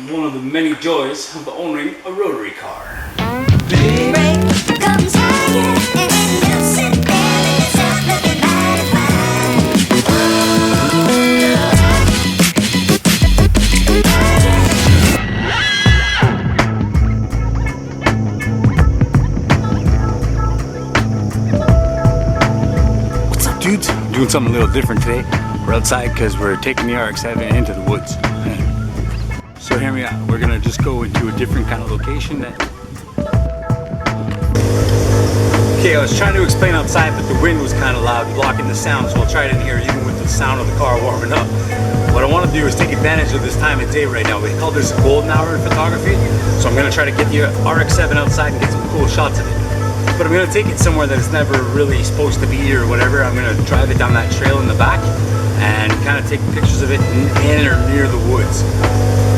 one of the many joys of owning a rotary car. What's up, dudes? I'm doing something a little different today. We're outside because we're taking the RX7 into the woods. So hear me out. We're gonna just go into a different kind of location that... Okay, I was trying to explain outside, but the wind was kind of loud, blocking the sound, so I'll try it in here even with the sound of the car warming up. What I want to do is take advantage of this time of day right now. We call this golden hour in photography, so I'm gonna try to get the RX7 outside and get some cool shots of it. But I'm gonna take it somewhere that it's never really supposed to be or whatever. I'm gonna drive it down that trail in the back and kind of take pictures of it in or near the woods.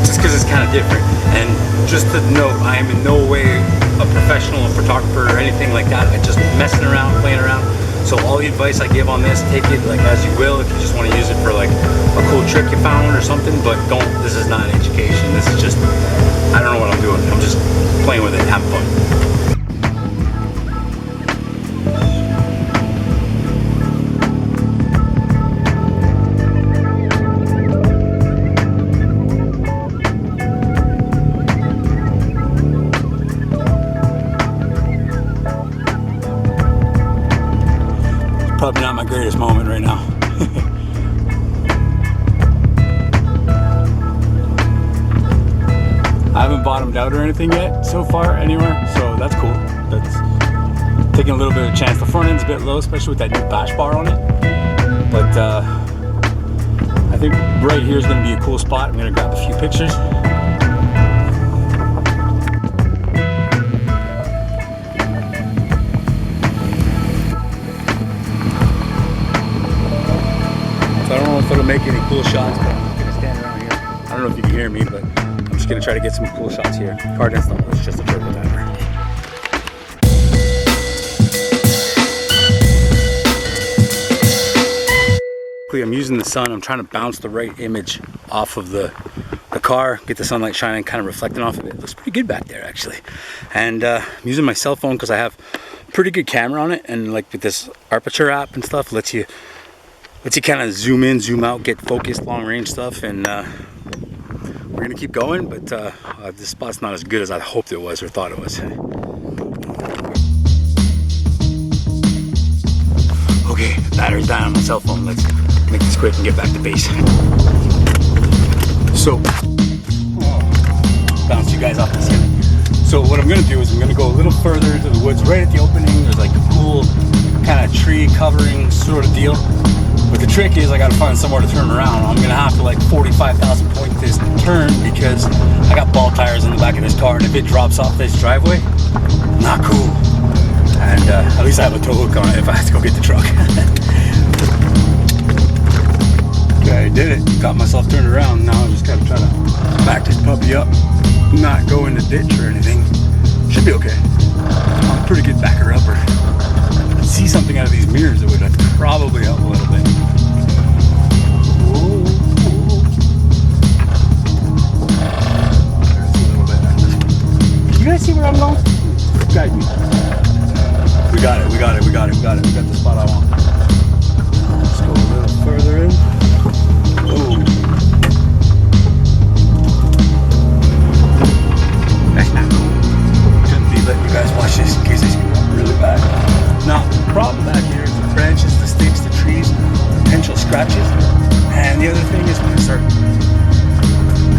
Just because it's kind of different. And just to note, I am in no way a professional photographer or anything like that. I'm just messing around, playing around. So all the advice I give on this, take it like as you will. If you just want to use it for like a cool trick you found or something, but don't, this is not education. This is just, I don't know what I'm doing. I'm just playing with it, having fun. Probably not my greatest moment right now. I haven't bottomed out or anything yet so far anywhere, so that's cool. That's taking a little bit of a chance. The front end's a bit low, especially with that new bash bar on it. But I think right here is going to be a cool spot. I'm going to grab a few pictures. I don't know if it'll make any cool shots, but I'm just gonna stand around here. I don't know if you can hear me, but I'm just gonna try to get some cool shots here. Car didn't stall, it's just a turbo timer. I'm using the sun. I'm trying to bounce the right image off of the car, get the sunlight shining, kind of reflecting off of it. It looks pretty good back there, actually. And I'm using my cell phone because I have a pretty good camera on it, and like with this Aperture app and stuff, lets you kind of zoom in, zoom out, get focused, long range stuff, and we're gonna keep going, but this spot's not as good as I hoped it was or thought it was. Okay, battery's down on my cell phone. Let's make this quick and get back to base. So, bounce you guys off the ceiling. So what I'm gonna do is I'm gonna go a little further into the woods, right at the opening. There's like a cool kind of tree covering sort of deal. But the trick is I gotta find somewhere to turn around. I'm gonna have to like 45,000 point this turn because I got ball tires in the back of this car, and if it drops off this driveway, not cool. And at least I have a tow hook on it if I have to go get the truck. Okay, I did it. Got myself turned around. Now I just gotta try to back this puppy up, not go in the ditch or anything. Should be okay. I'm a pretty good backer-upper. See something out of these mirrors that would probably help a little bit. Whoa, whoa. There's a little bit. You guys see where I'm going? Guide me. We got it. We got the spot I want. Let's go a little further in. Oh. That's not cool. Shouldn't be letting you guys watch this in case I screw up really bad. Now, the problem back here is the branches, the sticks, the trees, potential scratches. And the other thing is when I start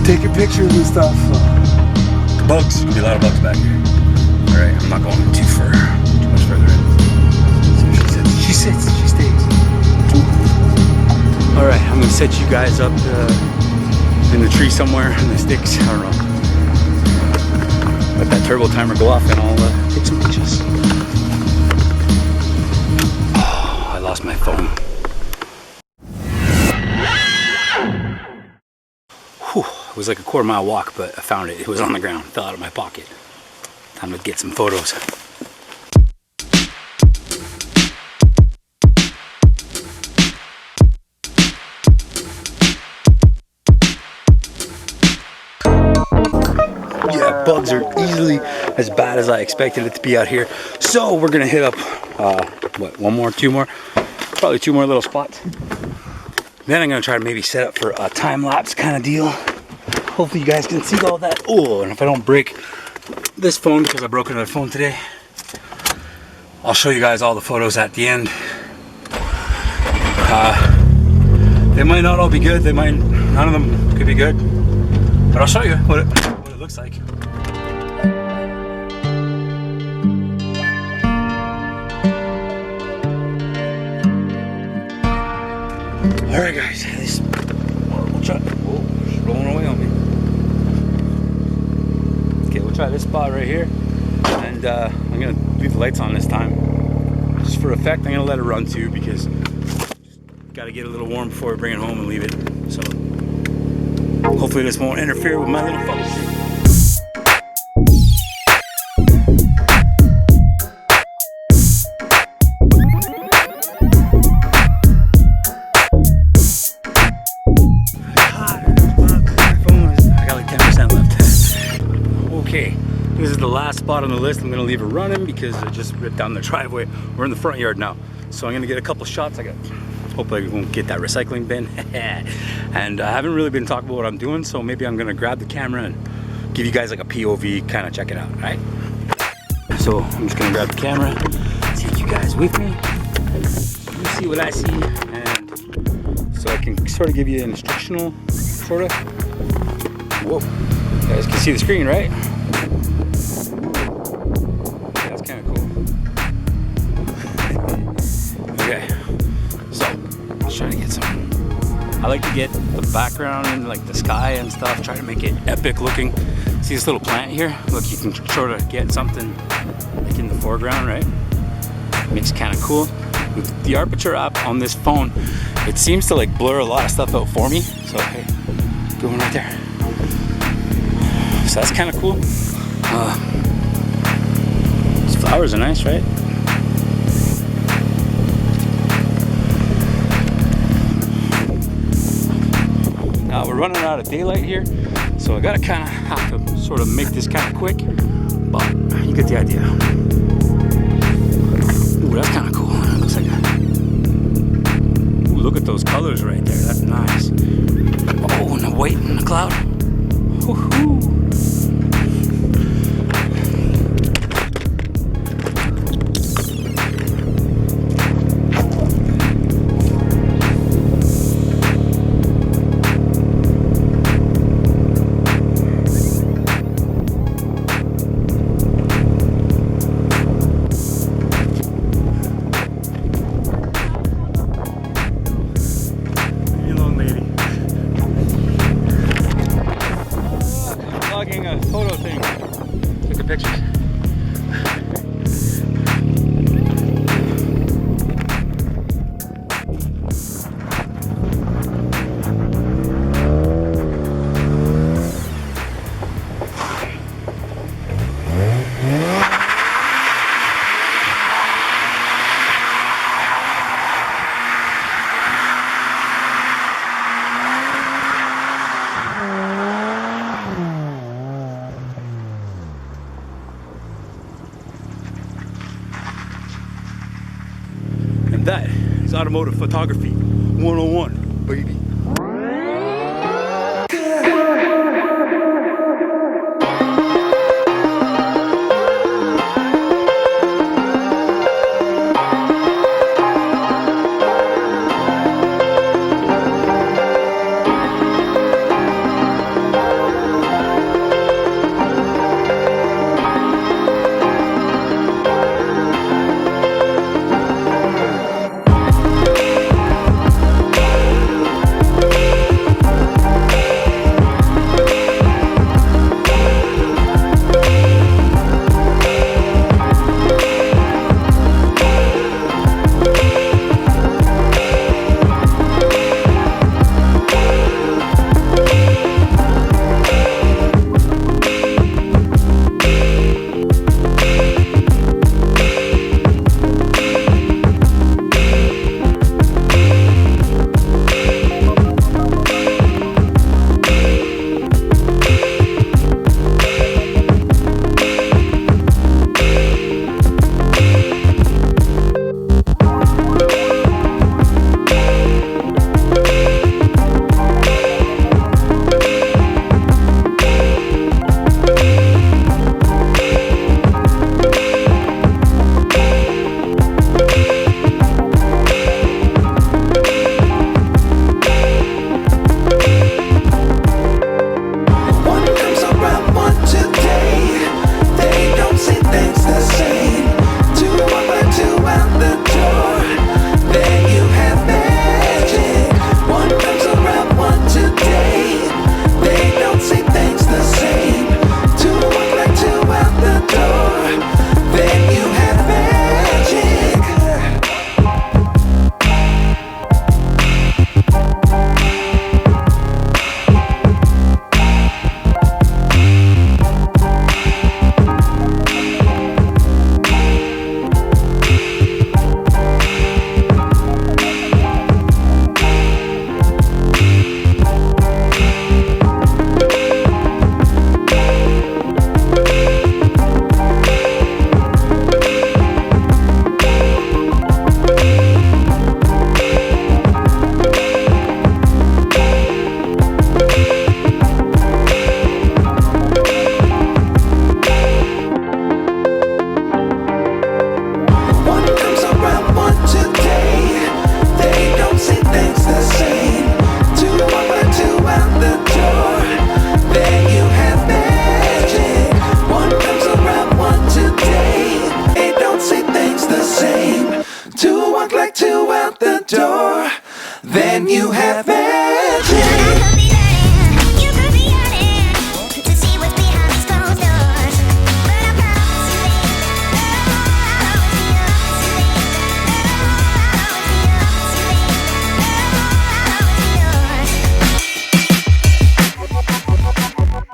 taking pictures and stuff, bugs. There's gonna be a lot of bugs back here. All right, I'm not going too much further in. So she sits, she stays. All right, I'm gonna set you guys up in the tree somewhere, in the sticks, I don't know. Let that turbo timer go off and I'll take some pictures. Lost my phone. Whew, it was like a quarter-mile walk, but I found it. It was on the ground, fell out of my pocket. Time to get some photos. bugs are easily as bad as I expected it to be out here. So we're gonna hit up, what, one more, two more? Probably two more little spots. Then I'm gonna try to maybe set up for a time-lapse kind of deal. Hopefully you guys can see all that. Oh, and if I don't break this phone, because I broke another phone today, I'll show you guys all the photos at the end. They might not all be good. None of them could be good. But I'll show you what it looks like. All right, guys. We'll try. Oh, it's rolling away on me. Okay, we'll try this spot right here, and I'm gonna leave the lights on this time, just for effect. I'm gonna let it run too because got to get a little warm before we bring it home and leave it. So hopefully this won't interfere with my little photo shoot. I got like 10% left. Okay, this is the last spot on the list. I'm gonna leave it running because I just ripped down the driveway. We're in the front yard now, so I'm gonna get a couple shots. Hopefully we won't get that recycling bin. And I haven't really been talking about what I'm doing, so maybe I'm gonna grab the camera and give you guys like a POV, kind of check it out, right? So I'm just gonna grab the camera, take you guys with me. You see what I see, and so I can sort of give you an instructional, sort of. Whoa, you guys can see the screen, right? That's kind of cool. Okay. Trying to get some. I like to get the background and like the sky and stuff. Try to make it epic looking. See this little plant here? Look, you can sort of get something like in the foreground, right? Makes it kind of cool. With the Aperture app on this phone, it seems to like blur a lot of stuff out for me. So hey, going right there. So that's kind of cool. These flowers are nice, right? We're running out of daylight here, so I gotta kind of have to sort of make this kind of quick, but you get the idea. Ooh, that's kind of cool. It looks like that. Ooh, look at those colors right there. That's nice. Oh, and the white in the cloud. Woohoo! A photo thing. Took a picture. That is automotive photography 101, baby.